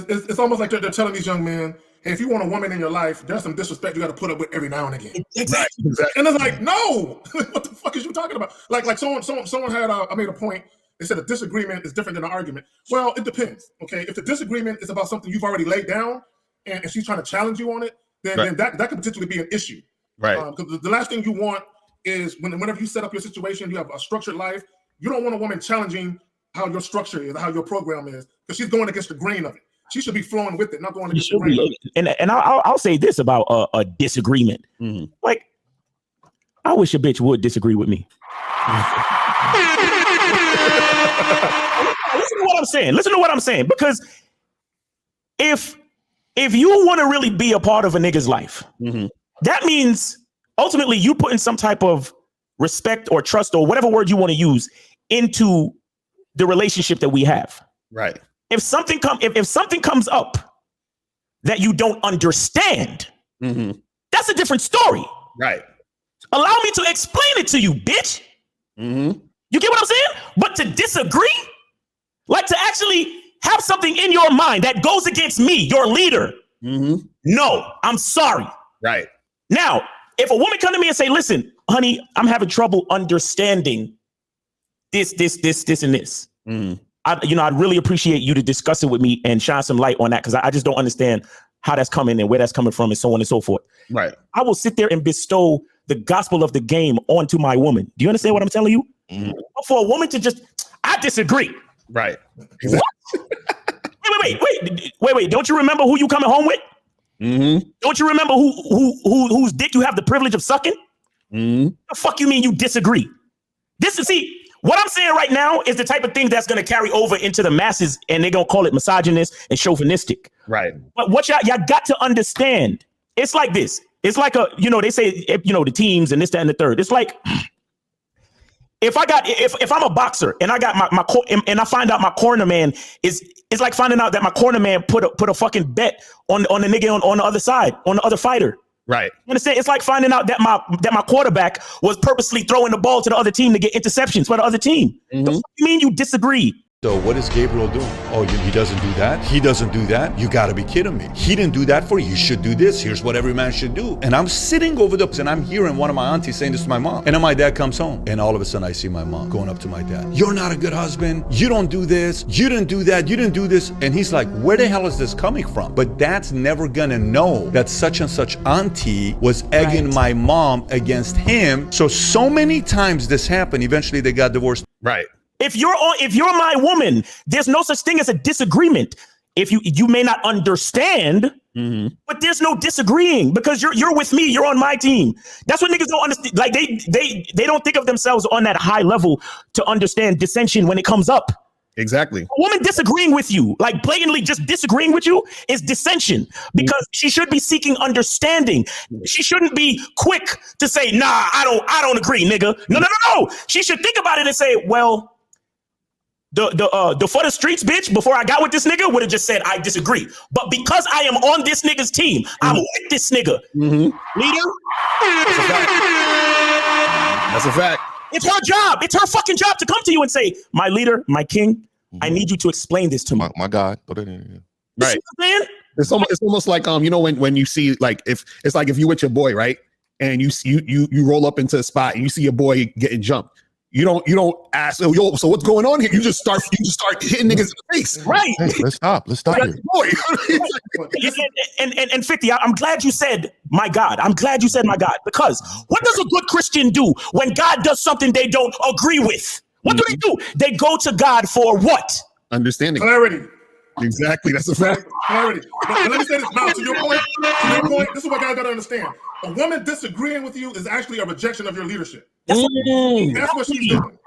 it's almost like they're telling these young men, hey, if you want a woman in your life, there's some disrespect you got to put up with every now and again. Exactly. And it's like, no, what the fuck is you talking about? Like someone had I made a point. They said a disagreement is different than an argument. Well, it depends. Okay, if the disagreement is about something you've already laid down, and she's trying to challenge you on it, then that could potentially be an issue. Right. Because the last thing you want is whenever you set up your situation, you have a structured life. You don't want a woman challenging how your structure is, how your program is, because she's going against the grain of it. She should be flowing with it, not going against the grain of it. And I'll say this about a disagreement. Mm-hmm. Like, I wish a bitch would disagree with me. Listen to what I'm saying. Listen to what I'm saying. Because if you want to really be a part of a nigga's life, mm-hmm. that means ultimately you put in some type of respect or trust or whatever word you want to use into the relationship that we have. Right. If something comes up that you don't understand, mm-hmm. that's a different story. Right. Allow me to explain it to you, bitch. Mm-hmm. You get what I'm saying? But to disagree, like to actually have something in your mind that goes against me, your leader. Mm-hmm. No, I'm sorry. Right. Now, if a woman come to me and say, listen, honey, I'm having trouble understanding this, and this. Mm-hmm. I'd really appreciate you to discuss it with me and shine some light on that, because I just don't understand how that's coming and where that's coming from and so on and so forth. Right. I will sit there and bestow the gospel of the game onto my woman. Do you understand what I'm telling you? Mm-hmm. For a woman to just, I disagree. Right. What? wait. Don't you remember who you coming home with? Mm-hmm. Don't you remember whose dick you have the privilege of sucking? Mm-hmm. The fuck you mean you disagree? What I'm saying right now is the type of thing that's going to carry over into the masses, and they're going to call it misogynist and chauvinistic. Right. But what y'all got to understand, it's like this. It's like they say, the teams and this, that, and the third. It's like, if I'm a boxer and I got my and I find out my corner man it's like finding out that my corner man put a fucking bet on the nigga on the other side, on the other fighter. Right. You understand? It's like finding out that my quarterback was purposely throwing the ball to the other team to get interceptions for the other team. Mm-hmm. The fuck you mean you disagree? So what is Gabriel doing? Oh, he doesn't do that? He doesn't do that? You gotta be kidding me. He didn't do that for you. You should do this. Here's what every man should do. And I'm sitting over and I'm hearing one of my aunties saying this to my mom. And then my dad comes home. And all of a sudden I see my mom going up to my dad. You're not a good husband. You don't do this. You didn't do that. You didn't do this. And he's like, where the hell is this coming from? But dad's never gonna know that such and such auntie was egging my mom against him. So many times this happened. Eventually they got divorced. Right. If you're my woman, there's no such thing as a disagreement. If you may not understand, mm-hmm. but there's no disagreeing, because you're with me, you're on my team. That's what niggas don't understand. Like they don't think of themselves on that high level to understand dissension when it comes up. Exactly. A woman disagreeing with you, like blatantly just disagreeing with you, is dissension, because she should be seeking understanding. She shouldn't be quick to say, nah, I don't agree, nigga. No. She should think about it and say, well, the for the streets bitch before I got with this nigga would have just said I disagree, but because I am on this nigga's team, I'm with this nigga. Mm-hmm. Leader, that's a fact. It's her job. It's her fucking job to come to you and say, my leader, my king, I need you to explain this to me. My God. Right. It's almost like when you see, like, if you with your boy, right, and you roll up into a spot and you see your boy getting jumped. You don't ask, so what's going on here? You just start hitting niggas in the face. Right. Hey, let's stop here. And 50, I'm glad you said my God. I'm glad you said my God, because what does a good Christian do when God does something they don't agree with? What do they do? They go to God for what? Understanding. Clarity. Exactly. That's a fact. Clarity. But let me say this now, to your point, this is what guys gotta understand. A woman disagreeing with you is actually a rejection of your leadership. That's what she's doing.